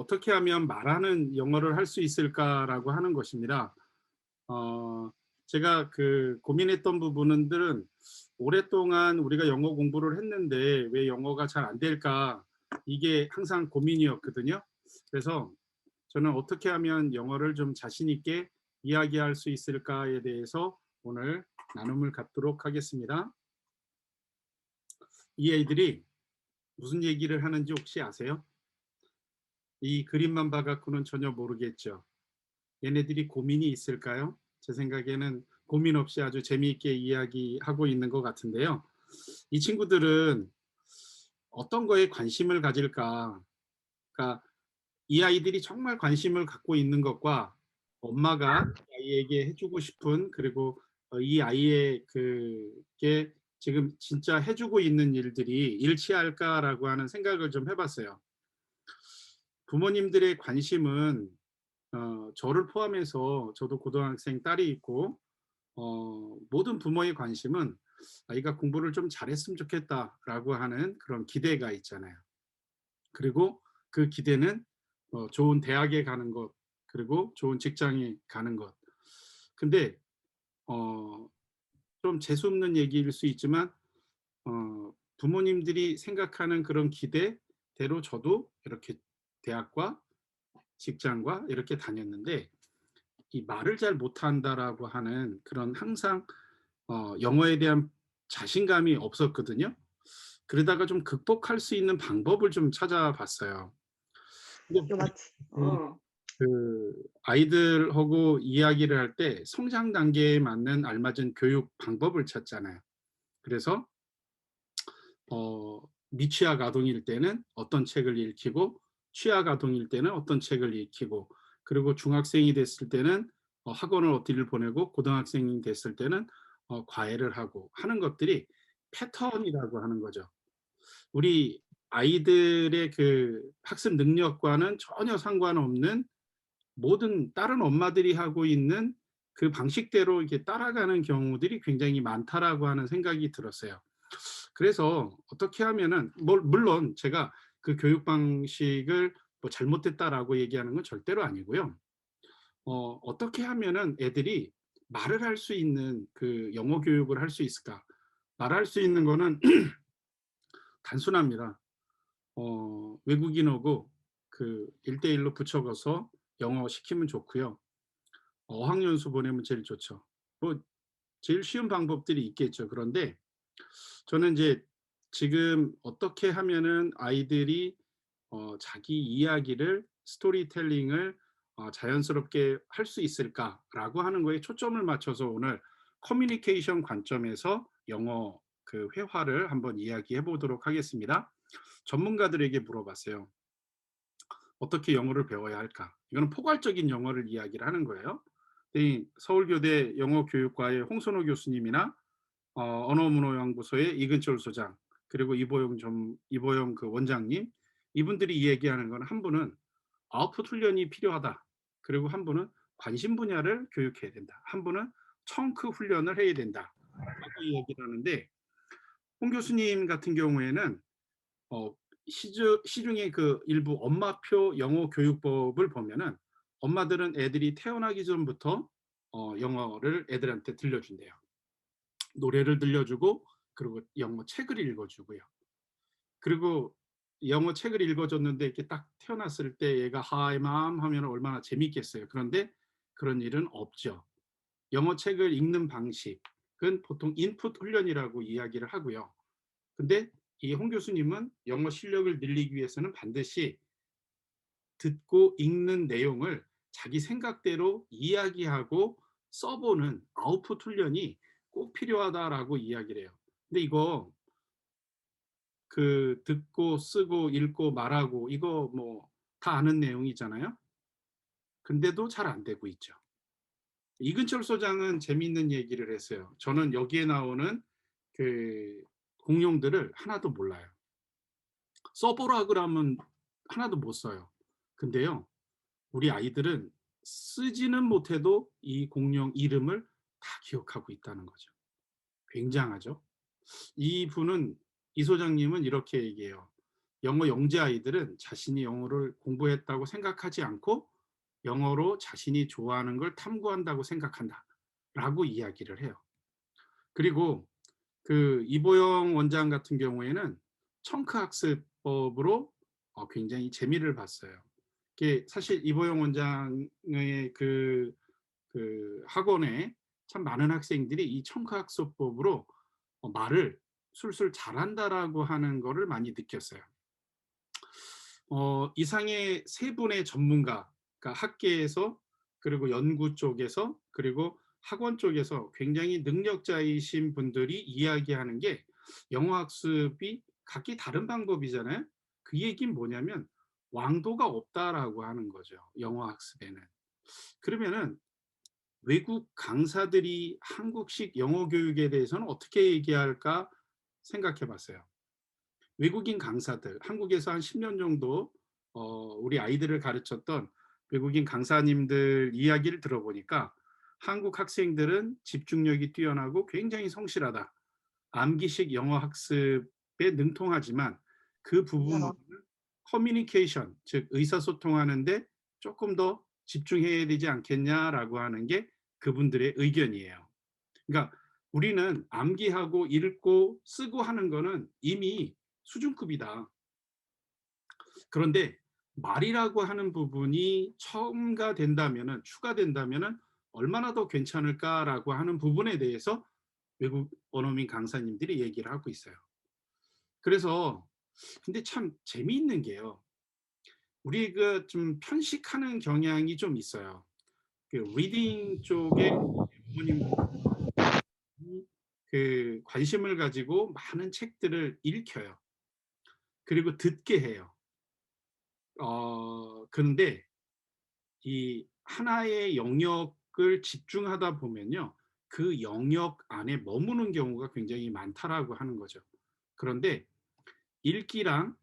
어떻게 하면 말하는 영어를 할 수 있을까라고 하는 것입니다. 어, 제가 고민했던 부분들은 오랫동안 우리가 영어 공부를 했는데 왜 영어가 잘 안 될까? 이게 항상 고민이었거든요. 그래서 저는 어떻게 하면 영어를 좀 자신 있게 이야기할 수 있을까에 대해서 오늘 나눔을 갖도록 하겠습니다. 이 아이들이 무슨 얘기를 하는지 혹시 아세요? 이 그림만 봐갖고는 전혀 모르겠죠. 얘네들이 고민이 있을까요? 제 생각에는 고민 없이 아주 재미있게 이야기하고 있는 것 같은데요. 이 친구들은 어떤 거에 관심을 가질까? 그러니까 이 아이들이 정말 관심을 갖고 있는 것과 엄마가 이 아이에게 해주고 싶은, 그리고 이 아이의 그게 지금 진짜 해주고 있는 일들이 일치할까라고 하는 생각을 좀 해봤어요. 부모님들의 관심은 저를 포함해서, 저도 고등학생 딸이 있고 모든 부모의 관심은 아이가 공부를 좀 잘했으면 좋겠다라고 하는 그런 기대가 있잖아요. 그리고 그 기대는 좋은 대학에 가는 것, 그리고 좋은 직장에 가는 것. 근데 어, 좀 재수 없는 얘기일 수 있지만 부모님들이 생각하는 그런 기대대로 저도 이렇게 대학과 직장과 이렇게 다녔는데, 이 말을 잘 못한다라고 하는 그런, 항상 영어에 대한 자신감이 없었거든요. 그러다가 좀 극복할 수 있는 방법을 좀 찾아봤어요. 근데 맞지. 음 아이들하고 이야기를 할 때 성장 단계에 맞는 알맞은 교육 방법을 찾잖아요. 그래서 미취학 아동일 때는 어떤 책을 읽히고, 취학 아동일 때는 어떤 책을 읽히고, 그리고 중학생이 됐을 때는 학원을 어디를 보내고, 고등학생이 됐을 때는 과외를 하고 하는 것들이 패턴이라고 하는 거죠. 우리 아이들의 그 학습 능력과는 전혀 상관없는, 모든 다른 엄마들이 하고 있는 그 방식대로 이렇게 따라가는 경우들이 굉장히 많다라고 하는 생각이 들었어요. 그래서 어떻게 하면은, 물론 제가 그 교육 방식을 뭐 잘못됐다라고 얘기하는 건 절대로 아니고요. 어떻게 하면은 애들이 말을 할 수 있는 그 영어 교육을 할 수 있을까? 말할 수 있는 거는 단순합니다. 외국인하고 그 1대1로 붙여서 영어 시키면 좋고요. 어학연수 보내면 제일 좋죠. 뭐 제일 쉬운 방법들이 있겠죠. 그런데 저는 이제 지금 어떻게 하면은 아이들이 자기 이야기를, 스토리텔링을 자연스럽게 할 수 있을까라고 하는 거에 초점을 맞춰서 오늘 커뮤니케이션 관점에서 영어 회화를 한번 이야기해 보도록 하겠습니다. 전문가들에게 물어봤어요. 어떻게 영어를 배워야 할까? 이거는 포괄적인 영어를 이야기를 하는 거예요. 이 서울교대 영어교육과의 홍선호 교수님이나 언어문호연구소의 이근철 소장, 그리고 이보영 그 원장님, 이분들이 얘기하는 건, 한 분은 아웃풋 훈련이 필요하다. 그리고 한 분은 관심 분야를 교육해야 된다. 한 분은 청크 훈련을 해야 된다. 라고 얘기를 하는데, 홍 교수님 같은 경우에는 어 시중에 그 일부 엄마표 영어 교육법을 보면은, 엄마들은 애들이 태어나기 전부터 영어를 애들한테 들려준대요. 노래를 들려주고, 그리고 영어 책을 읽어주고요. 그리고 영어 책을 읽어줬는데 이렇게 딱 태어났을 때 얘가 "Hi mom" 하면 얼마나 재밌겠어요. 그런데 그런 일은 없죠. 영어 책을 읽는 방식은 보통 인풋 훈련이라고 이야기를 하고요. 근데 이 홍 교수님은 영어 실력을 늘리기 위해서는 반드시 듣고 읽는 내용을 자기 생각대로 이야기하고 써보는 아웃풋 훈련이 꼭 필요하다라고 이야기를 해요. 근데 이거 듣고 쓰고 읽고 말하고 이거 뭐 다 아는 내용이잖아요. 근데도 잘 안 되고 있죠. 이근철 소장은 재미있는 얘기를 했어요. 저는 여기에 나오는 그 공용들을 하나도 몰라요. 써보라 그러면 하나도 못 써요. 근데요, 우리 아이들은 쓰지는 못해도 이 공룡 이름을 다 기억하고 있다는 거죠. 굉장하죠. 이분은, 이 소장님은 이렇게 얘기해요. 영어 영재 아이들은 자신이 영어를 공부했다고 생각하지 않고 영어로 자신이 좋아하는 걸 탐구한다고 생각한다라고 이야기를 해요. 그리고 그 이보영 원장 같은 경우에는 청크 학습법으로 굉장히 재미를 봤어요. 이게 사실 이보영 원장의 그 학원에 참 많은 학생들이 이 청크 학습법으로 말을 술술 잘한다라고 하는 거를 많이 느꼈어요. 이상의 세 분의 전문가, 그러니까 학계에서 그리고 연구 쪽에서 그리고 학원 쪽에서 굉장히 능력자이신 분들이 이야기하는 게 영어 학습이 각기 다른 방법이잖아요. 그 얘기는 뭐냐면 왕도가 없다라고 하는 거죠, 영어 학습에는. 그러면은 외국 강사들이 한국식 영어 교육에 대해서는 어떻게 얘기할까 생각해 봤어요. 외국인 강사들, 한국에서 한 10년 정도 우리 아이들을 가르쳤던 외국인 강사님들 이야기를 들어보니까 한국 학생들은 집중력이 뛰어나고 굉장히 성실하다. 암기식 영어 학습에 능통하지만 그 부분으로는 커뮤니케이션, 즉 의사소통하는데 조금 더 집중해야 되지 않겠냐라고 하는 게 그분들의 의견이에요. 그러니까 우리는 암기하고 읽고 쓰고 하는 거는 이미 수준급이다. 그런데 말이라고 하는 부분이 첨가된다면은 추가된다면은 얼마나 더 괜찮을까라고 하는 부분에 대해서 외국 원어민 강사님들이 얘기를 하고 있어요. 그래서 근데 참 재미있는 게요. 우리가 좀 편식하는 경향이 좀 있어요. 그 리딩 쪽에 부모님들이 그 관심을 가지고 많은 책들을 읽혀요. 그리고 듣게 해요. 그런데 이 하나의 영역을 집중하다 보면요. 그 영역 안에 머무는 경우가 굉장히 많다라고 하는 거죠. 그런데 읽기랑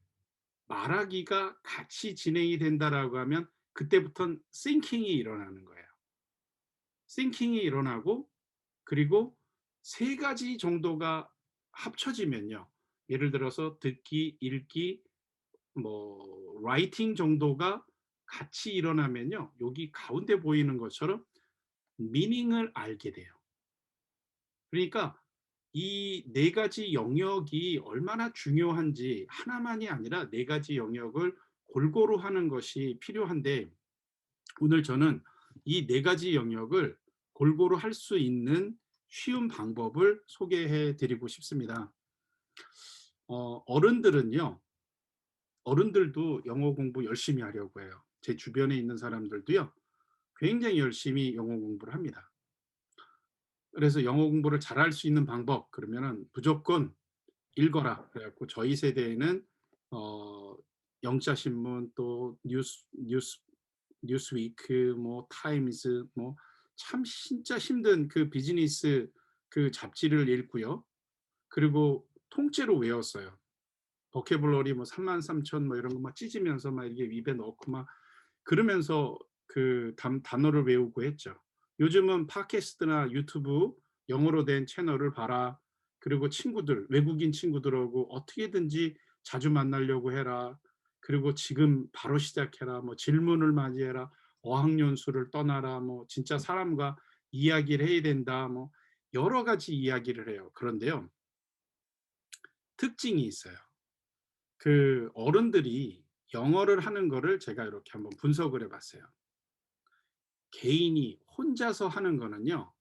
말하기가 같이 진행이 된다라고 하면 그때부터는 싱킹이 일어나는 거예요. 싱킹이 일어나고 그리고 세 가지 정도가 합쳐지면요. 예를 들어서 듣기, 읽기, 뭐 라이팅 정도가 같이 일어나면요. 여기 가운데 보이는 것처럼 미닝을 알게 돼요. 그러니까 이 네 가지 영역이 얼마나 중요한지 하나만이 아니라 네 가지 영역을 골고루 하는 것이 필요한데 오늘 저는 이 네 가지 영역을 골고루 할 수 있는 쉬운 방법을 소개해 드리고 싶습니다. 어른들은요. 어른들도 영어 공부 열심히 하려고 해요. 제 주변에 있는 사람들도요. 굉장히 열심히 영어 공부를 합니다. 그래서 영어 공부를 잘할 수 있는 방법 그러면은 무조건 읽어라. 그래 갖고 저희 세대에는 어 영자 신문 또 뉴스위크 뭐 타임즈 뭐 참 진짜 힘든 그 비즈니스 그 잡지를 읽고요. 그리고 통째로 외웠어요. 버캐블러리 뭐 33,000 뭐 이런 거 막 찢으면서 막 이게 입에 넣고 막 그러면서 그 단어를 외우고 했죠. 요즘은 팟캐스트나 유튜브 영어로 된 채널을 봐라. 그리고 친구들, 외국인 친구들하고 어떻게든지 자주 만나려고 해라. 그리고 지금 바로 시작해라. 뭐 질문을 맞이해라. 어학연수를 떠나라. 뭐 진짜 사람과 이야기를 해야 된다. 뭐 여러 가지 이야기를 해요. 그런데요. 특징이 있어요. 그 어른들이 영어를 하는 거를 제가 이렇게 한번 분석을 해 봤어요. 개인이 혼자서 하는 거는요.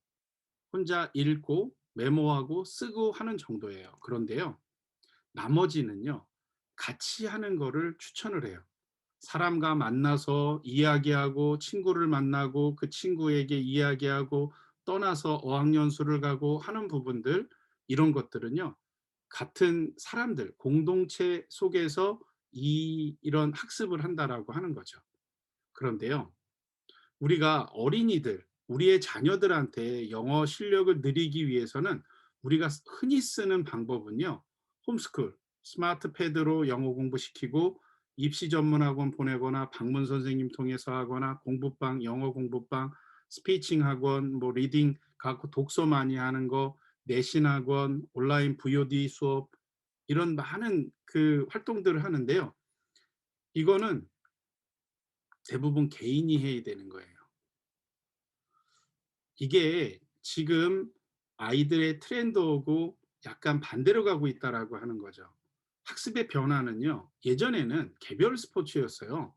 혼자 읽고 메모하고 쓰고 하는 정도예요. 그런데요. 나머지는요. 같이 하는 거를 추천을 해요. 사람과 만나서 이야기하고 친구를 만나고 그 친구에게 이야기하고 떠나서 어학연수를 가고 하는 부분들 이런 것들은요. 같은 사람들 공동체 속에서 이런 학습을 한다라고 하는 거죠. 그런데요. 우리가 어린이들, 우리의 자녀들한테 영어 실력을 늘리기 위해서는 우리가 흔히 쓰는 방법은요. 홈스쿨, 스마트 패드로 영어 공부시키고 입시 전문학원 보내거나 방문 선생님 통해서 하거나 공부방, 영어 공부방, 스피칭 학원, 뭐 리딩 갖고 독서 많이 하는 거, 내신 학원, 온라인 VOD 수업 이런 많은 그 활동들을 하는데요. 이거는 대부분 개인이 해야 되는 거예요. 이게 지금 아이들의 트렌드하고 약간 반대로 가고 있다라고 하는 거죠. 학습의 변화는요. 예전에는 개별 스포츠였어요.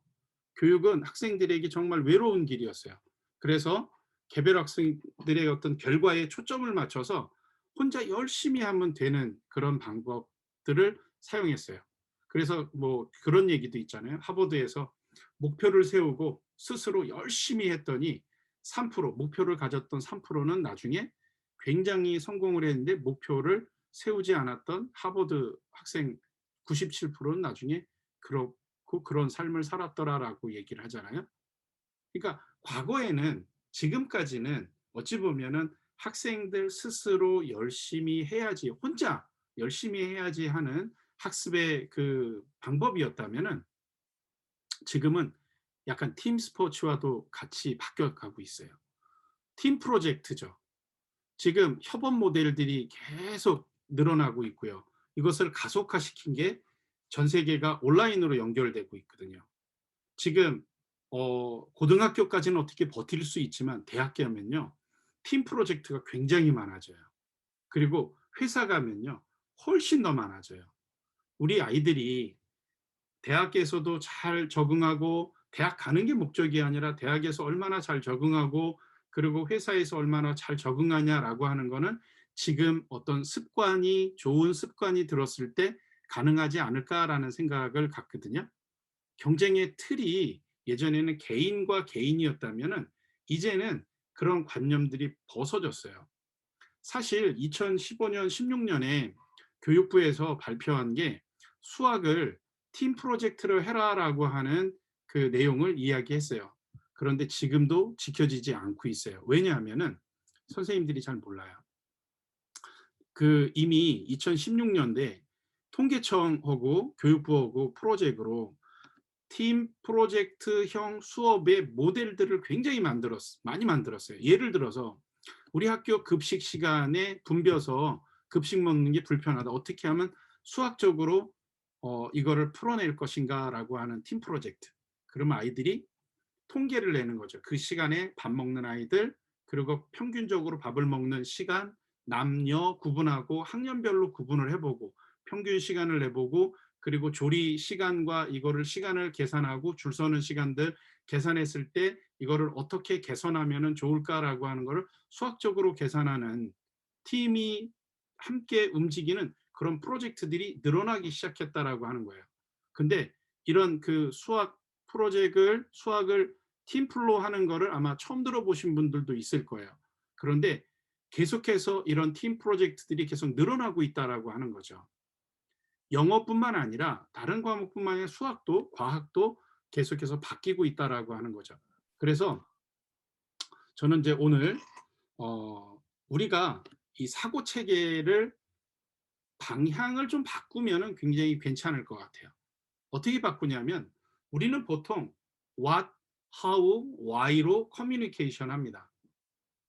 교육은 학생들에게 정말 외로운 길이었어요. 그래서 개별 학생들의 어떤 결과에 초점을 맞춰서 혼자 열심히 하면 되는 그런 방법들을 사용했어요. 그래서 뭐 그런 얘기도 있잖아요. 하버드에서 목표를 세우고 스스로 열심히 했더니 3% 목표를 가졌던 3%는 나중에 굉장히 성공을 했는데 목표를 세우지 않았던 하버드 학생 97%는 나중에 그렇고 그런 삶을 살았더라라고 얘기를 하잖아요. 그러니까 과거에는 지금까지는 어찌 보면은 학생들 스스로 열심히 해야지 혼자 열심히 해야지 하는 학습의 그 방법이었다면은 지금은 약간 팀 스포츠와도 같이 바뀌어 가고 있어요. 팀 프로젝트죠. 지금 협업 모델들이 계속 늘어나고 있고요. 이것을 가속화시킨 게 전 세계가 온라인으로 연결되고 있거든요. 지금 고등학교까지는 어떻게 버틸 수 있지만 대학 가면요. 팀 프로젝트가 굉장히 많아져요. 그리고 회사 가면요. 훨씬 더 많아져요. 우리 아이들이 대학에서도 잘 적응하고 대학 가는 게 목적이 아니라 대학에서 얼마나 잘 적응하고 그리고 회사에서 얼마나 잘 적응하냐라고 하는 거는 지금 어떤 습관이 좋은 습관이 들었을 때 가능하지 않을까라는 생각을 갖거든요. 경쟁의 틀이 예전에는 개인과 개인이었다면은 이제는 그런 관념들이 벗어졌어요. 사실 2015년, 16년에 교육부에서 발표한 게 수학을 팀 프로젝트로 해라라고 하는 그 내용을 이야기했어요. 그런데 지금도 지켜지지 않고 있어요. 왜냐하면은 선생님들이 잘 몰라요. 그 이미 2016년대 통계청하고 교육부하고 프로젝트로 팀 프로젝트형 수업의 모델들을 굉장히 많이 만들었어요. 예를 들어서 우리 학교 급식 시간에 붐벼서 급식 먹는 게 불편하다. 어떻게 하면 수학적으로 이거를 풀어낼 것인가라고 하는 팀 프로젝트. 그러면 아이들이 통계를 내는 거죠. 그 시간에 밥 먹는 아이들, 그리고 평균적으로 밥을 먹는 시간, 남녀 구분하고 학년별로 구분을 해보고 평균 시간을 내보고 그리고 조리 시간과 이거를 시간을 계산하고 줄 서는 시간들 계산했을 때 이거를 어떻게 개선하면 좋을까라고 하는 거를 수학적으로 계산하는 팀이 함께 움직이는 그런 프로젝트들이 늘어나기 시작했다라고 하는 거예요. 근데 이런 그 수학을 팀플로 하는 거를 아마 처음 들어보신 분들도 있을 거예요. 그런데 계속해서 이런 팀 프로젝트들이 계속 늘어나고 있다라고 하는 거죠. 영어뿐만 아니라 다른 과목뿐만 아니라 수학도 과학도 계속해서 바뀌고 있다라고 하는 거죠. 그래서 저는 이제 오늘 우리가 이 사고 체계를 방향을 좀 바꾸면은 굉장히 괜찮을 것 같아요. 어떻게 바꾸냐면 우리는 보통 what, how, why로 커뮤니케이션 합니다.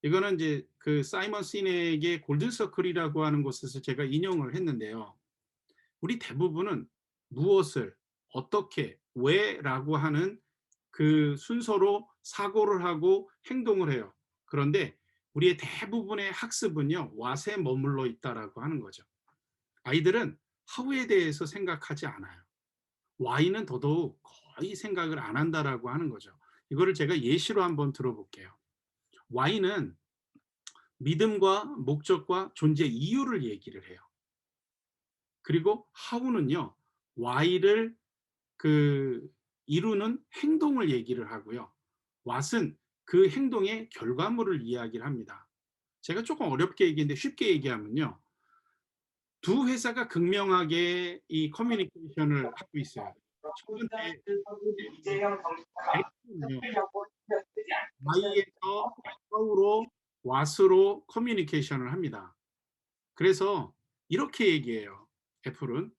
이거는 이제 그 사이먼 시넥의 골든 서클이라고 하는 곳에서 제가 인용을 했는데요. 우리 대부분은 무엇을 어떻게 왜라고 하는 그 순서로 사고를 하고 행동을 해요. 그런데 우리의 대부분의 학습은요. what에 머물러 있다라고 하는 거죠. 아이들은 how에 대해서 생각하지 않아요. why는 더더욱 거의 생각을 안 한다라고 하는 거죠. 이거를 제가 예시로 한번 들어볼게요. why는 믿음과 목적과 존재 이유를 얘기를 해요. 그리고 how는요. why를 그 이루는 행동을 얘기를 하고요. what은 그 행동의 결과물을 이야기를 합니다. 제가 조금 어렵게 얘기했는데 쉽게 얘기하면요. 두 회사가 극명하게 이 커뮤니케이션을 하고 있어요. 첫 번째 X는요. Y에서 H로 What으로 커뮤니케이션을 합니다. 그래서 이렇게 얘기해요. 애플은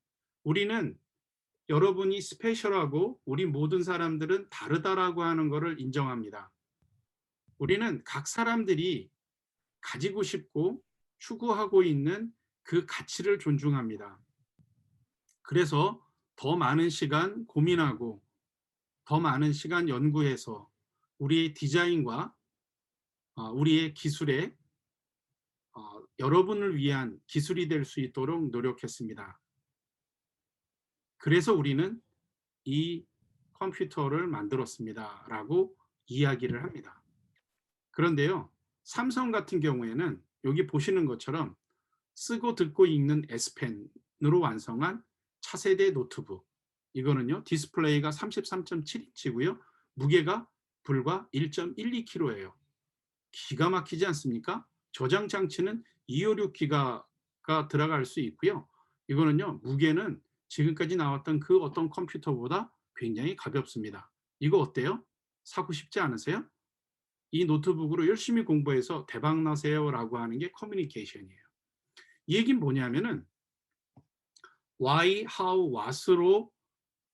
우리는 여러분이 스페셜하고 우리 모든 사람들은 다르다라고 하는 것을 인정합니다. 우리는 각 사람들이 가지고 싶고 추구하고 있는 그 가치를 존중합니다. 그래서 더 많은 시간 고민하고 더 많은 시간 연구해서 우리의 디자인과 우리의 기술에 여러분을 위한 기술이 될 수 있도록 노력했습니다. 그래서 우리는 이 컴퓨터를 만들었습니다라고 이야기를 합니다. 그런데요, 삼성 같은 경우에는 여기 보시는 것처럼 쓰고 듣고 읽는 S펜으로 완성한 차세대 노트북. 이거는요, 디스플레이가 33.7인치고요. 무게가 불과 1.12kg예요. 기가 막히지 않습니까? 저장 장치는 256기가가 들어갈 수 있고요. 이거는요, 무게는 지금까지 나왔던 그 어떤 컴퓨터보다 굉장히 가볍습니다. 이거 어때요? 사고 싶지 않으세요? 이 노트북으로 열심히 공부해서 대박 나세요라고 하는 게 커뮤니케이션이에요. 이 얘기는 뭐냐면은 why, how, what으로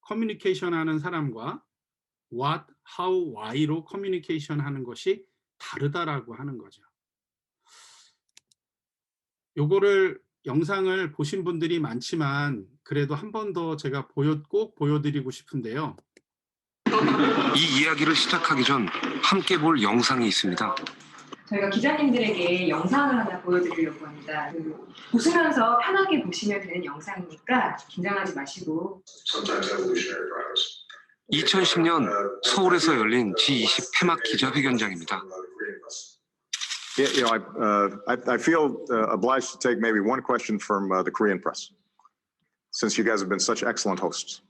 커뮤니케이션 하는 사람과 what, how, why로 커뮤니케이션 하는 것이 다르다라고 하는 거죠. 요거를 영상을 보신 분들이 많지만 그래도 한 번 더 제가 꼭 보여드리고 싶은데요. 이 이야기를 시작하기 전 함께 볼 영상이 있습니다. 저희가 기자님들에게 영상을 하나 보여드리려고 합니다. 보시면서 편하게 보시면 되는 영상이니까 긴장하지 마시고. 2010년 서울에서 열린 G20 폐막 기자회견장입니다. I feel obliged to take maybe one question from the Korean press, since you guys have been such excellent hosts.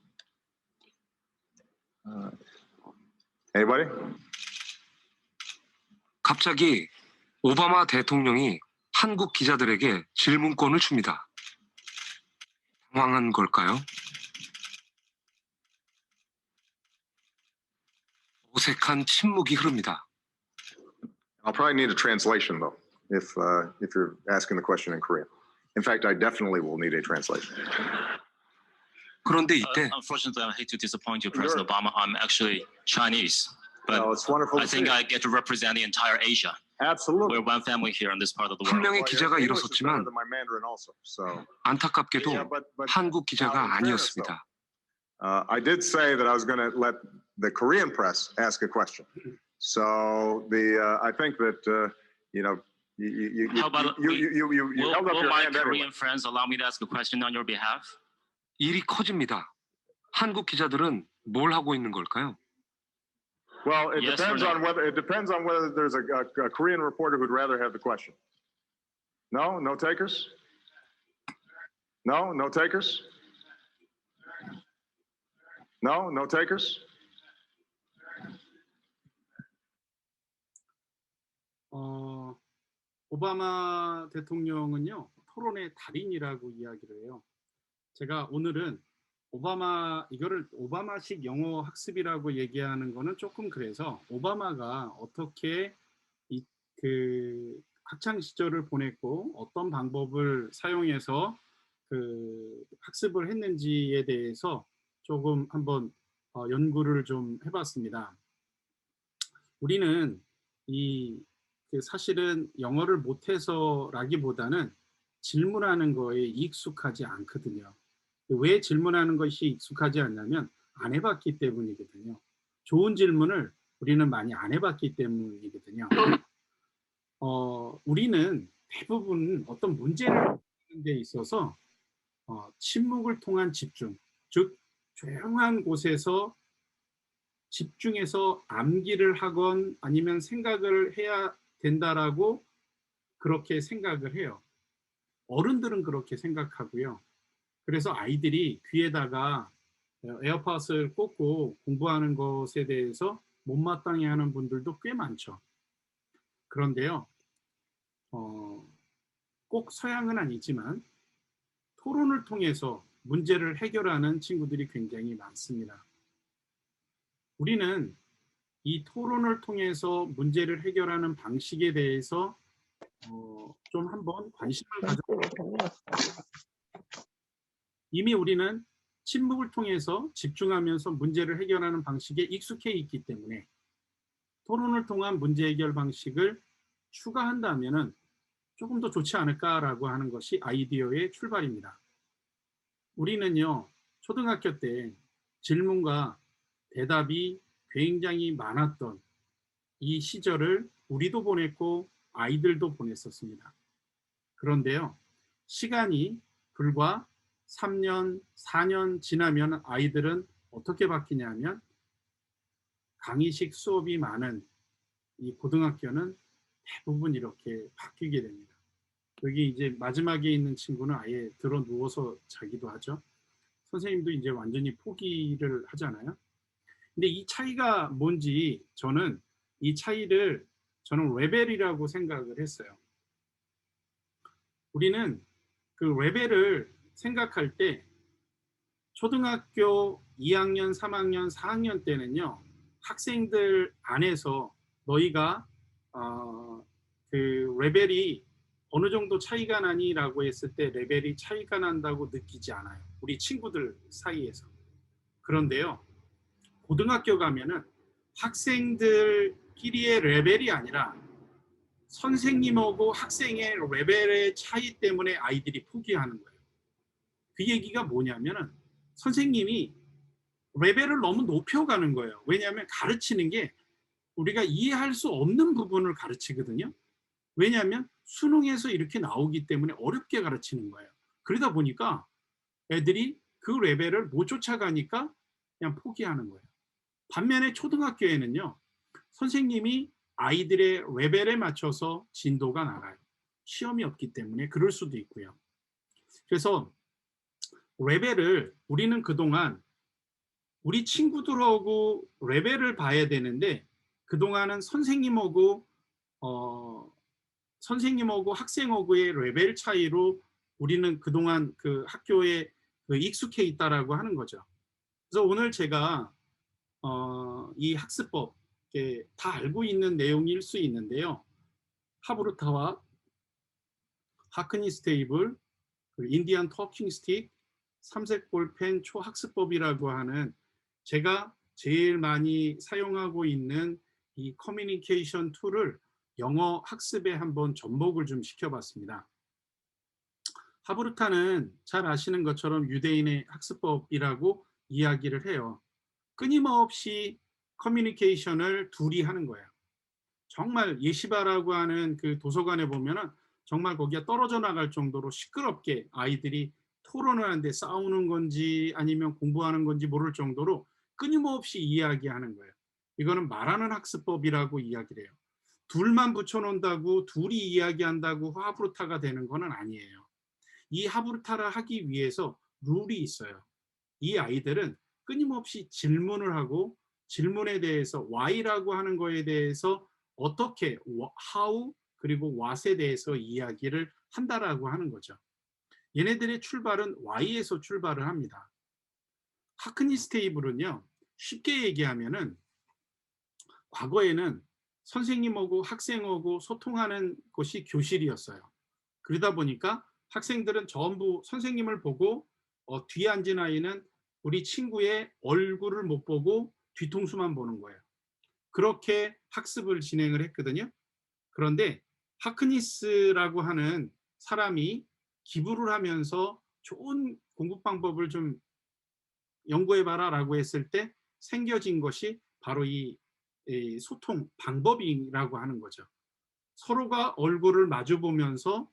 Anybody? 갑자기 오바마 대통령이 한국 기자들에게 질문권을 줍니다. 당황한 걸까요? 어색한 침묵이 흐릅니다. I'll probably need a translation though, if you're asking the question in Korean. In fact, I definitely will need a translation. 그런데 이때 Unfortunately, I hate to disappoint you, President Obama. I'm actually Chinese, but It's wonderful. I think I get to represent the entire Asia. Absolutely. We're one family here in this part of the 한 world. 명의 기자가 English is better 일어섰지만 than my Mandarin also, so. 안타깝게도 Yeah, but 한국 now, 기자가 in fairness, 아니었습니다. I did say that I was going to let the Korean press ask a question. So I think that you How about you held up will your my hand anyway. Korean friends allow me to ask a question on your behalf? 일이 커집니다. 한국 기자들은 뭘 하고 있는 걸까요? Well, it Yes or depends no? on whether there's a Korean reporter who'd rather have the question. No, no takers. No, no takers. No, no takers. 오바마 대통령은요, 토론의 달인이라고 이야기를 해요. 제가 오늘은 이거를 오바마식 영어 학습이라고 얘기하는 거는 조금 그래서 오바마가 어떻게 그 학창 시절을 보냈고 어떤 방법을 사용해서 그 학습을 했는지에 대해서 조금 한번 연구를 좀 해봤습니다. 우리는 사실은 영어를 못해서라기보다는 질문하는 거에 익숙하지 않거든요. 왜 질문하는 것이 익숙하지 않냐면 안 해봤기 때문이거든요. 좋은 질문을 우리는 많이 안 해봤기 때문이거든요. 우리는 대부분 어떤 문제를 푸는 데 있어서 침묵을 통한 집중, 즉 조용한 곳에서 집중해서 암기를 하건 아니면 생각을 해야 된다라고 그렇게 생각을 해요. 어른들은 그렇게 생각하고요. 그래서 아이들이 귀에다가 에어팟을 꽂고 공부하는 것에 대해서 못마땅해 하는 분들도 꽤 많죠. 그런데요, 꼭 서양은 아니지만 토론을 통해서 문제를 해결하는 친구들이 굉장히 많습니다. 우리는 이 토론을 통해서 문제를 해결하는 방식에 대해서 좀 한번 관심을 가져보겠습니다. 이미 우리는 침묵을 통해서 집중하면서 문제를 해결하는 방식에 익숙해 있기 때문에 토론을 통한 문제 해결 방식을 추가한다면은 조금 더 좋지 않을까라고 하는 것이 아이디어의 출발입니다. 우리는요, 초등학교 때 질문과 대답이 굉장히 많았던 이 시절을 우리도 보냈고 아이들도 보냈었습니다. 그런데요, 시간이 불과 3년, 4년 지나면 아이들은 어떻게 바뀌냐면 강의식 수업이 많은 이 고등학교는 대부분 이렇게 바뀌게 됩니다. 여기 이제 마지막에 있는 친구는 아예 들어 누워서 자기도 하죠. 선생님도 이제 완전히 포기를 하잖아요. 근데 이 차이가 뭔지 저는 이 차이를 저는 레벨이라고 생각을 했어요. 우리는 그 레벨을 생각할 때 초등학교 2학년, 3학년, 4학년 때는요, 학생들 안에서 너희가 그 레벨이 어느 정도 차이가 나니라고 했을 때 레벨이 차이가 난다고 느끼지 않아요. 우리 친구들 사이에서. 그런데요, 고등학교 가면은 학생들끼리의 레벨이 아니라 선생님하고 학생의 레벨의 차이 때문에 아이들이 포기하는 거예요. 그 얘기가 뭐냐면은 선생님이 레벨을 너무 높여가는 거예요. 왜냐하면 가르치는 게 우리가 이해할 수 없는 부분을 가르치거든요. 왜냐하면 수능에서 이렇게 나오기 때문에 어렵게 가르치는 거예요. 그러다 보니까 애들이 그 레벨을 못 쫓아가니까 그냥 포기하는 거예요. 반면에 초등학교에는요, 선생님이 아이들의 레벨에 맞춰서 진도가 나가요. 시험이 없기 때문에 그럴 수도 있고요. 그래서 레벨을 우리는 그동안 우리 친구들하고 레벨을 봐야 되는데 그동안은 선생님하고 학생하고의 레벨 차이로 우리는 그동안 그 학교에 익숙해 있다라고 하는 거죠. 그래서 오늘 제가 이 학습법 다 알고 있는 내용일 수 있는데요. 하브루타와 하크니스 테이블, 인디안 터킹 스틱, 삼색 볼펜 초학습법이라고 하는 제가 제일 많이 사용하고 있는 이 커뮤니케이션 툴을 영어 학습에 한번 접목을 좀 시켜봤습니다. 하브루타는 잘 아시는 것처럼 유대인의 학습법이라고 이야기를 해요. 끊임없이 커뮤니케이션을 둘이 하는 거예요. 정말 예시바라고 하는 그 도서관에 보면은 정말 거기가 떨어져 나갈 정도로 시끄럽게 아이들이 토론을 하는데 싸우는 건지 아니면 공부하는 건지 모를 정도로 끊임없이 이야기하는 거예요. 이거는 말하는 학습법이라고 이야기를 해요. 둘만 붙여놓는다고 둘이 이야기한다고 하브루타가 되는 건 아니에요. 이 하브루타를 하기 위해서 룰이 있어요. 이 아이들은 끊임없이 질문을 하고 질문에 대해서 why라고 하는 거에 대해서 어떻게 how 그리고 what에 대해서 이야기를 한다라고 하는 거죠. 얘네들의 출발은 why에서 출발을 합니다. 하크니스 테이블은요, 쉽게 얘기하면은 과거에는 선생님하고 학생하고 소통하는 곳이 교실이었어요. 그러다 보니까 학생들은 전부 선생님을 보고 뒤에 앉은 아이는 우리 친구의 얼굴을 못 보고 뒤통수만 보는 거예요. 그렇게 학습을 진행을 했거든요. 그런데 하크니스라고 하는 사람이 기부를 하면서 좋은 공부 방법을 좀 연구해봐라 라고 했을 때 생겨진 것이 바로 이 소통 방법이라고 하는 거죠. 서로가 얼굴을 마주 보면서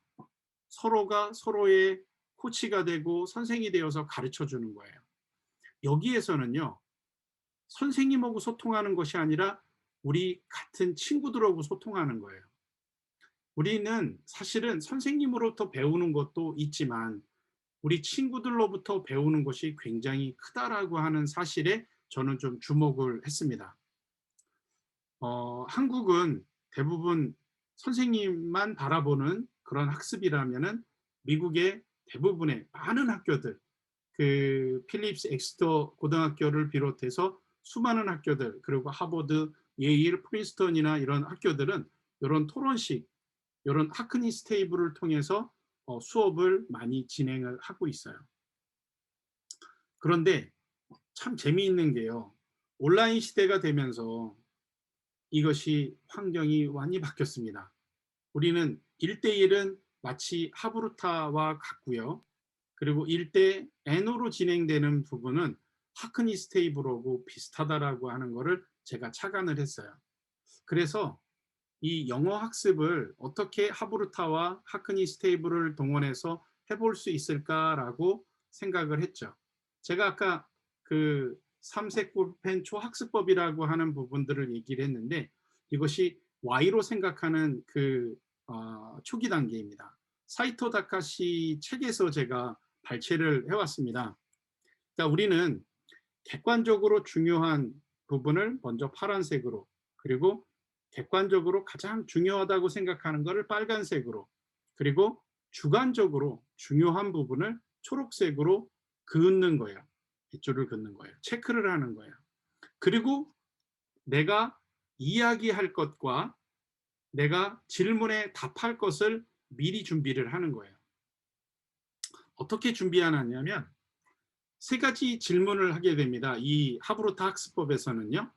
서로가 서로의 코치가 되고 선생이 되어서 가르쳐 주는 거예요. 여기에서는요, 선생님하고 소통하는 것이 아니라 우리 같은 친구들하고 소통하는 거예요. 우리는 사실은 선생님으로부터 배우는 것도 있지만 우리 친구들로부터 배우는 것이 굉장히 크다라고 하는 사실에 저는 좀 주목을 했습니다. 한국은 대부분 선생님만 바라보는 그런 학습이라면은 미국의 대부분의 많은 학교들, 그 필립스 엑스터 고등학교를 비롯해서 수많은 학교들, 그리고 하버드, 예일, 프린스턴이나 이런 학교들은 이런 토론식, 이런 하크니스 테이블을 통해서 수업을 많이 진행을 하고 있어요. 그런데 참 재미있는 게요, 온라인 시대가 되면서 이것이 환경이 많이 바뀌었습니다. 우리는 1대1은 마치 하브루타와 같고요. 그리고 1대 N으로 진행되는 부분은 하크니 스테이블하고 비슷하다라고 하는 거를 제가 착안을 했어요. 그래서 이 영어 학습을 어떻게 하브루타와 하크니 스테이블을 동원해서 해볼 수 있을까라고 생각을 했죠. 제가 아까 그 3세골펜 초학습법이라고 하는 부분들을 얘기를 했는데 이것이 Y로 생각하는 그 초기 단계입니다. 사이토 다카시 책에서 제가 발췌를 해왔습니다. 그러니까 우리는 객관적으로 중요한 부분을 먼저 파란색으로, 그리고 객관적으로 가장 중요하다고 생각하는 것을 빨간색으로, 그리고 주관적으로 중요한 부분을 초록색으로 긋는 거예요. 빗줄을 긋는 거예요. 체크를 하는 거예요. 그리고 내가 이야기할 것과 내가 질문에 답할 것을 미리 준비를 하는 거예요. 어떻게 준비하느냐면 세 가지 질문을 하게 됩니다. 이 하브루타 학습법에서는요.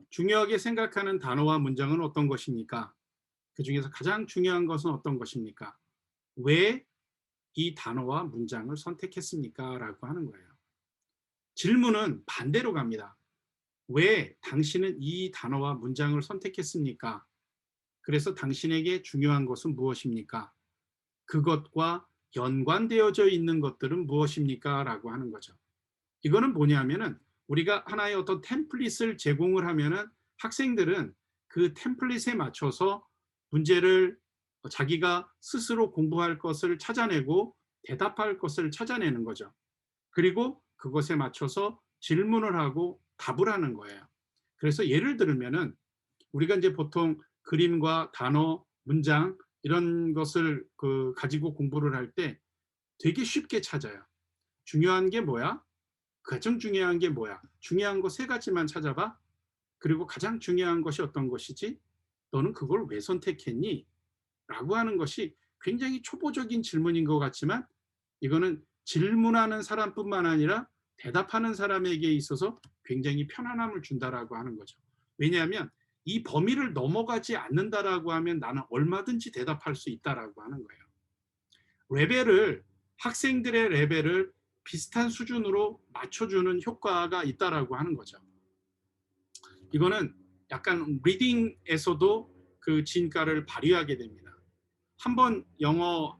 중요하게 생각하는 단어와 문장은 어떤 것입니까? 그 중에서 가장 중요한 것은 어떤 것입니까? 왜 이 단어와 문장을 선택했습니까? 라고 하는 거예요. 질문은 반대로 갑니다. 왜 당신은 이 단어와 문장을 선택했습니까? 그래서 당신에게 중요한 것은 무엇입니까? 그것과 연관되어져 있는 것들은 무엇입니까? 라고 하는 거죠. 이거는 뭐냐면은 우리가 하나의 어떤 템플릿을 제공을 하면은 학생들은 그 템플릿에 맞춰서 문제를 자기가 스스로 공부할 것을 찾아내고 대답할 것을 찾아내는 거죠. 그리고 그것에 맞춰서 질문을 하고 답을 하는 거예요. 그래서 예를 들면은 우리가 이제 보통 그림과 단어, 문장 이런 것을 가지고 공부를 할 때 되게 쉽게 찾아요. 중요한 게 뭐야? 가장 중요한 게 뭐야? 중요한 거 세 가지만 찾아봐. 그리고 가장 중요한 것이 어떤 것이지? 너는 그걸 왜 선택했니? 라고 하는 것이 굉장히 초보적인 질문인 것 같지만 이거는 질문하는 사람뿐만 아니라 대답하는 사람에게 있어서 굉장히 편안함을 준다라고 하는 거죠. 왜냐하면 이 범위를 넘어가지 않는다라고 하면 나는 얼마든지 대답할 수 있다라고 하는 거예요. 학생들의 레벨을 비슷한 수준으로 맞춰주는 효과가 있다라고 하는 거죠. 이거는 약간 리딩에서도 그 진가를 발휘하게 됩니다. 한번 영어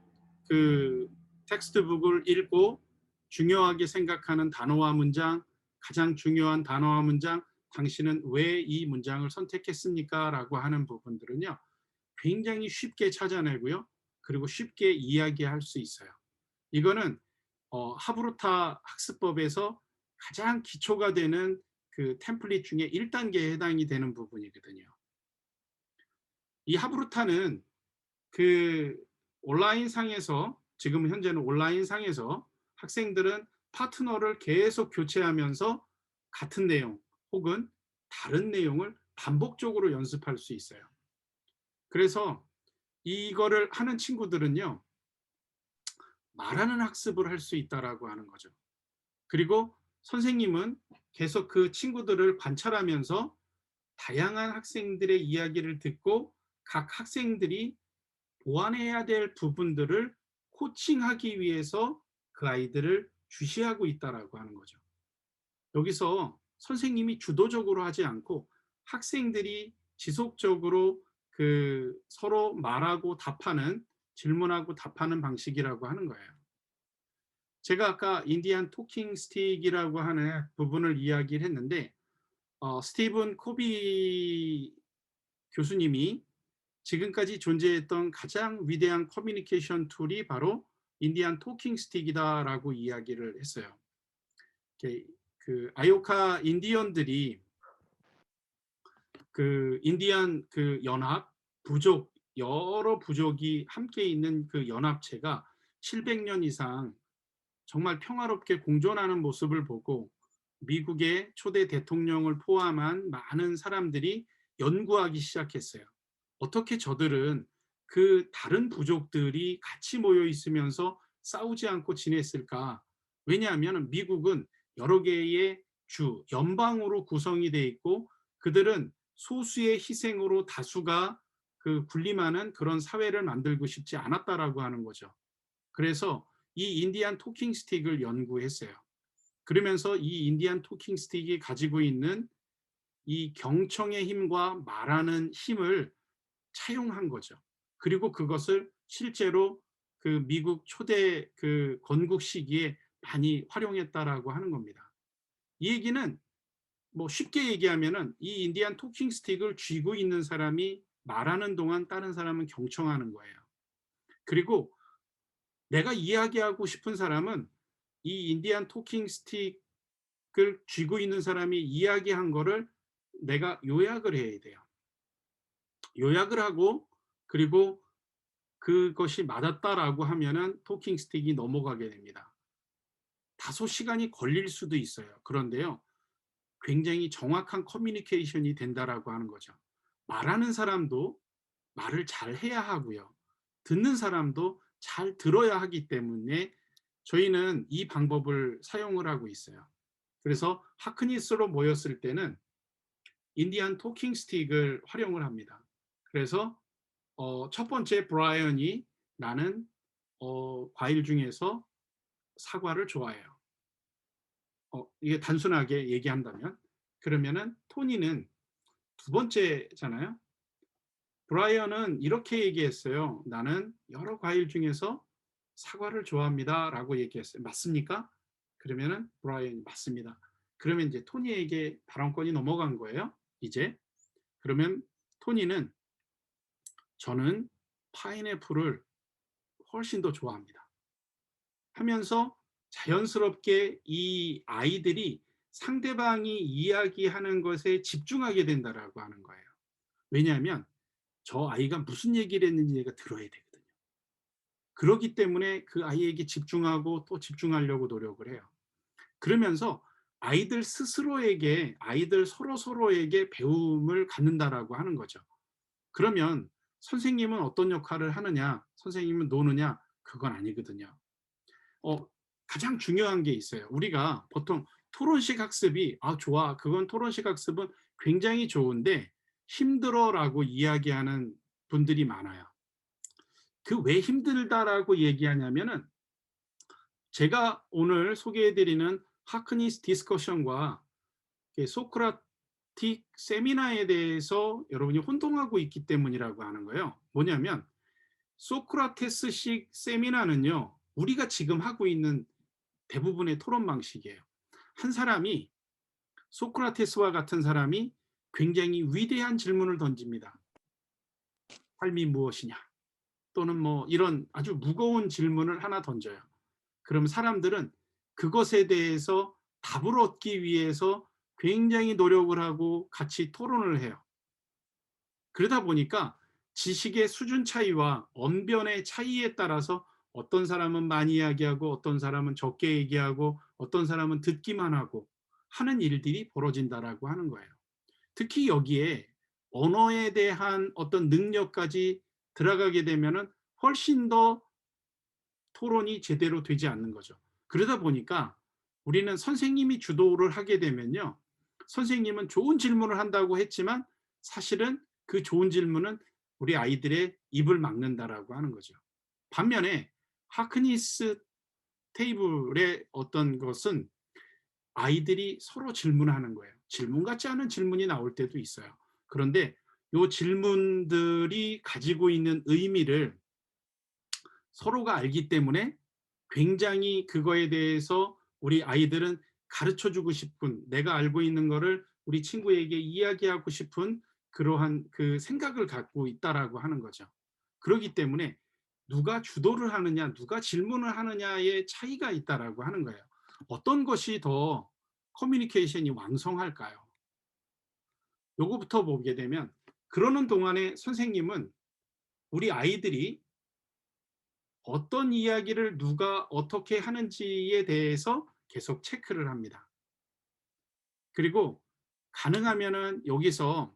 그 텍스트북을 읽고 중요하게 생각하는 단어와 문장, 가장 중요한 단어와 문장, 당신은 왜 이 문장을 선택했습니까? 라고 하는 부분들은요. 굉장히 쉽게 찾아내고요. 그리고 쉽게 이야기할 수 있어요. 이거는 하브루타 학습법에서 가장 기초가 되는 그 템플릿 중에 1단계에 해당이 되는 부분이거든요. 이 하브루타는 그 온라인 상에서 지금 현재는 온라인 상에서 학생들은 파트너를 계속 교체하면서 같은 내용 혹은 다른 내용을 반복적으로 연습할 수 있어요. 그래서 이거를 하는 친구들은요. 말하는 학습을 할 수 있다라고 하는 거죠. 그리고 선생님은 계속 그 친구들을 관찰하면서 다양한 학생들의 이야기를 듣고 각 학생들이 보완해야 될 부분들을 코칭하기 위해서 그 아이들을 주시하고 있다라고 하는 거죠. 여기서 선생님이 주도적으로 하지 않고 학생들이 지속적으로 그 서로 말하고 답하는, 질문하고 답하는 방식이라고 하는 거예요. 제가 아까 인디안 토킹 스틱이라고 하는 부분을 이야기를 했는데 스티븐 코비 교수님이 지금까지 존재했던 가장 위대한 커뮤니케이션 툴이 바로 인디안 토킹 스틱이다라고 이야기를 했어요. 그 아요카 인디언들이 그 인디안 그 연합 부족 여러 부족이 함께 있는 그 연합체가 700년 이상 정말 평화롭게 공존하는 모습을 보고 미국의 초대 대통령을 포함한 많은 사람들이 연구하기 시작했어요. 어떻게 저들은 그 다른 부족들이 같이 모여 있으면서 싸우지 않고 지냈을까? 왜냐하면 미국은 여러 개의 주, 연방으로 구성이 돼 있고 그들은 소수의 희생으로 다수가 그 군림하는 그런 사회를 만들고 싶지 않았다라고 하는 거죠. 그래서 이 인디안 토킹 스틱을 연구했어요. 그러면서 이 인디안 토킹 스틱이 가지고 있는 이 경청의 힘과 말하는 힘을 차용한 거죠. 그리고 그것을 실제로 그 미국 초대 그 건국 시기에 많이 활용했다라고 하는 겁니다. 이 얘기는 뭐 쉽게 얘기하면은 이 인디안 토킹 스틱을 쥐고 있는 사람이 말하는 동안 다른 사람은 경청하는 거예요. 그리고 내가 이야기하고 싶은 사람은 이 인디안 토킹 스틱을 쥐고 있는 사람이 이야기한 거를 내가 요약을 해야 돼요. 요약을 하고 그리고 그것이 맞았다라고 하면은 토킹 스틱이 넘어가게 됩니다. 다소 시간이 걸릴 수도 있어요. 그런데요. 굉장히 정확한 커뮤니케이션이 된다라고 하는 거죠. 말하는 사람도 말을 잘 해야 하고요. 듣는 사람도 잘 들어야 하기 때문에 저희는 이 방법을 사용을 하고 있어요. 그래서 하크니스로 모였을 때는 인디안 토킹 스틱을 활용을 합니다. 그래서 첫 번째 브라이언이 나는 과일 중에서 사과를 좋아해요. 이게 단순하게 얘기한다면 그러면은 토니는 두 번째잖아요. 브라이언은 이렇게 얘기했어요. 나는 여러 과일 중에서 사과를 좋아합니다라고 얘기했어요. 맞습니까? 그러면은 브라이언이 맞습니다. 그러면 이제 토니에게 발언권이 넘어간 거예요. 이제 그러면 토니는 저는 파인애플을 훨씬 더 좋아합니다. 하면서 자연스럽게 이 아이들이 상대방이 이야기하는 것에 집중하게 된다라고 하는 거예요. 왜냐하면 저 아이가 무슨 얘기를 했는지 내가 들어야 되거든요. 그렇기 때문에 그 아이에게 집중하고 또 집중하려고 노력을 해요. 그러면서 아이들 스스로에게 아이들 서로에게 배움을 갖는다라고 하는 거죠. 그러면 선생님은 어떤 역할을 하느냐? 선생님은 노느냐? 그건 아니거든요. 가장 중요한 게 있어요. 우리가 보통 토론식 학습이 좋아. 그건 토론식 학습은 굉장히 좋은데 힘들어라고 이야기하는 분들이 많아요. 그 왜 힘들다라고 얘기하냐면은 제가 오늘 소개해 드리는 하크니스 디스커션과 소크라틱 세미나에 대해서 여러분이 혼동하고 있기 때문이라고 하는 거예요. 뭐냐면 소크라테스식 세미나는요. 우리가 지금 하고 있는 대부분의 토론 방식이에요. 한 사람이 소크라테스와 같은 사람이 굉장히 위대한 질문을 던집니다. 삶이 무엇이냐? 또는 뭐 이런 아주 무거운 질문을 하나 던져요. 그럼 사람들은 그것에 대해서 답을 얻기 위해서 굉장히 노력을 하고 같이 토론을 해요. 그러다 보니까 지식의 수준 차이와 언변의 차이에 따라서 어떤 사람은 많이 이야기하고 어떤 사람은 적게 얘기하고 어떤 사람은 듣기만 하고 하는 일들이 벌어진다라고 하는 거예요. 특히 여기에 언어에 대한 어떤 능력까지 들어가게 되면은 훨씬 더 토론이 제대로 되지 않는 거죠. 그러다 보니까 우리는 선생님이 주도를 하게 되면요. 선생님은 좋은 질문을 한다고 했지만 사실은 그 좋은 질문은 우리 아이들의 입을 막는다라고 하는 거죠. 반면에 하크니스 테이블의 어떤 것은 아이들이 서로 질문하는 거예요. 질문 같지 않은 질문이 나올 때도 있어요. 그런데 이 질문들이 가지고 있는 의미를 서로가 알기 때문에 굉장히 그거에 대해서 우리 아이들은 가르쳐 주고 싶은 내가 알고 있는 거를 우리 친구에게 이야기하고 싶은 그러한 그 생각을 갖고 있다라고 하는 거죠. 그렇기 때문에 누가 주도를 하느냐, 누가 질문을 하느냐의 차이가 있다라고 하는 거예요. 어떤 것이 더 커뮤니케이션이 왕성할까요? 요거부터 보게 되면 그러는 동안에 선생님은 우리 아이들이 어떤 이야기를 누가 어떻게 하는지에 대해서 계속 체크를 합니다. 그리고 가능하면은 여기서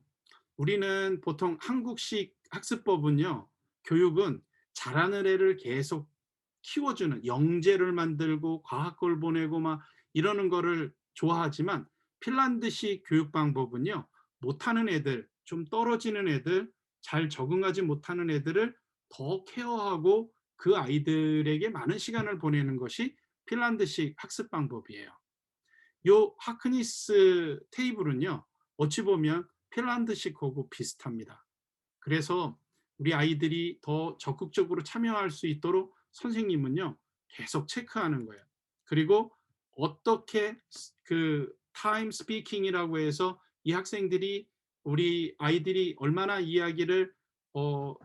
우리는 보통 한국식 학습법은요, 교육은 잘하는 애를 계속 키워주는 영재를 만들고 과학고를 보내고 막 이러는 거를 좋아하지만 핀란드식 교육 방법은요, 못하는 애들, 좀 떨어지는 애들, 잘 적응하지 못하는 애들을 더 케어하고 그 아이들에게 많은 시간을 보내는 것이 핀란드식 학습 방법이에요. 요 하크니스 테이블은요, 어찌 보면 핀란드식하고 비슷합니다. 그래서 우리 아이들이 더 적극적으로 참여할 수 있도록 선생님은요, 계속 체크하는 거예요. 그리고 어떻게 그 타임 스피킹이라고 해서 이 학생들이 우리 아이들이 얼마나 이야기를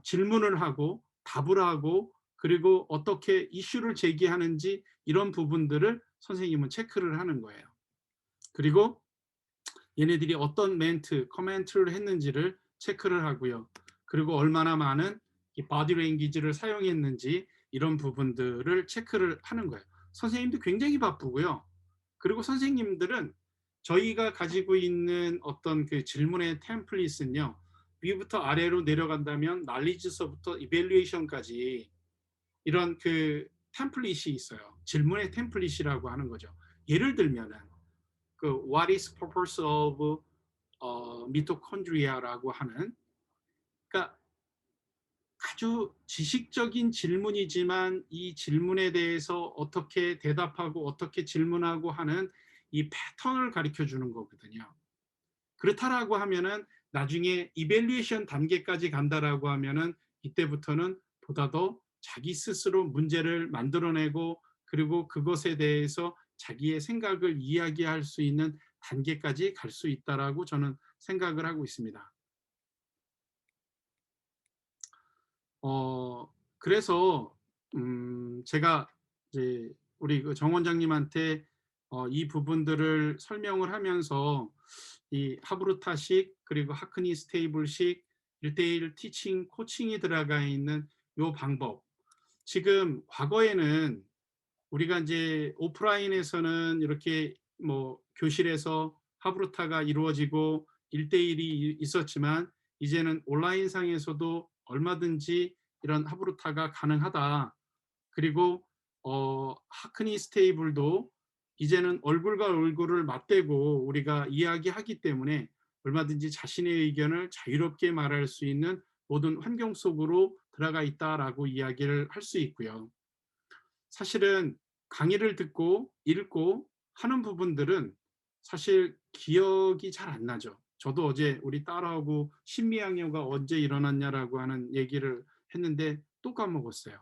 질문을 하고 답을 하고 그리고 어떻게 이슈를 제기하는지 이런 부분들을 선생님은 체크를 하는 거예요. 그리고 얘네들이 어떤 멘트, 커멘트를 했는지를 체크를 하고요. 그리고 얼마나 많은 바디 랭귀지를 사용했는지 이런 부분들을 체크를 하는 거예요. 선생님도 굉장히 바쁘고요. 그리고 선생님들은 저희가 가지고 있는 어떤 그 질문의 템플릿은요. 위부터 아래로 내려간다면 날리지서부터 이밸류에이션까지 이런 그 템플릿이 있어요. 질문의 템플릿이라고 하는 거죠. 예를 들면은 그 What is purpose of mitochondria라고 하는, 그러니까 아주 지식적인 질문이지만 이 질문에 대해서 어떻게 대답하고 어떻게 질문하고 하는 이 패턴을 가르쳐 주는 거거든요. 그렇다라고 하면은 나중에 이밸류에이션 단계까지 간다라고 하면은 이때부터는 보다 더 자기 스스로 문제를 만들어내고 그리고 그것에 대해서 자기의 생각을 이야기할 수 있는 단계까지 갈 수 있다라고 저는 생각을 하고 있습니다. 그래서 제가 이제 우리 그 정 원장님한테 이 부분들을 설명을 하면서 이 하브루타식 그리고 하크니스 테이블식 1:1 티칭 코칭이 들어가 있는 요 방법. 지금 과거에는 우리가 이제 오프라인에서는 이렇게 뭐 교실에서 하브루타가 이루어지고 1:1이 있었지만 이제는 온라인상에서도 얼마든지 이런 하브루타가 가능하다. 그리고 하크니스 테이블도 이제는 얼굴과 얼굴을 맞대고 우리가 이야기하기 때문에 얼마든지 자신의 의견을 자유롭게 말할 수 있는 모든 환경 속으로 들어가 있다라고 이야기를 할 수 있고요. 사실은 강의를 듣고 읽고 하는 부분들은 사실 기억이 잘 안 나죠. 저도 어제 우리 딸하고 신미양요가 언제 일어났냐라고 하는 얘기를 했는데 또 까먹었어요.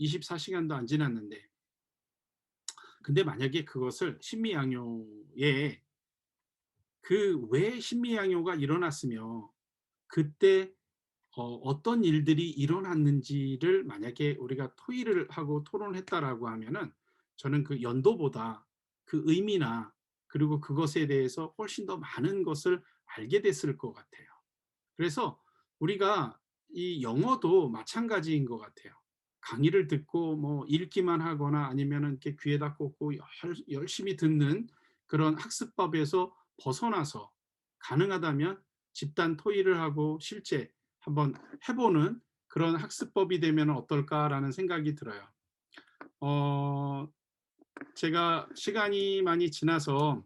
24시간도 안 지났는데. 근데 만약에 그것을 신미양요에 그 왜 신미양요가 일어났으며 그때 어떤 일들이 일어났는지를 만약에 우리가 토의를 하고 토론을 했다라고 하면은 저는 그 연도보다 그 의미나 그리고 그것에 대해서 훨씬 더 많은 것을 알게 됐을 것 같아요. 그래서 우리가 이 영어도 마찬가지인 것 같아요. 강의를 듣고 뭐 읽기만 하거나 아니면은 이렇게 귀에다 꽂고 열심히 듣는 그런 학습법에서 벗어나서 가능하다면 집단 토의를 하고 실제 한번 해보는 그런 학습법이 되면 어떨까라는 생각이 들어요. 제가 시간이 많이 지나서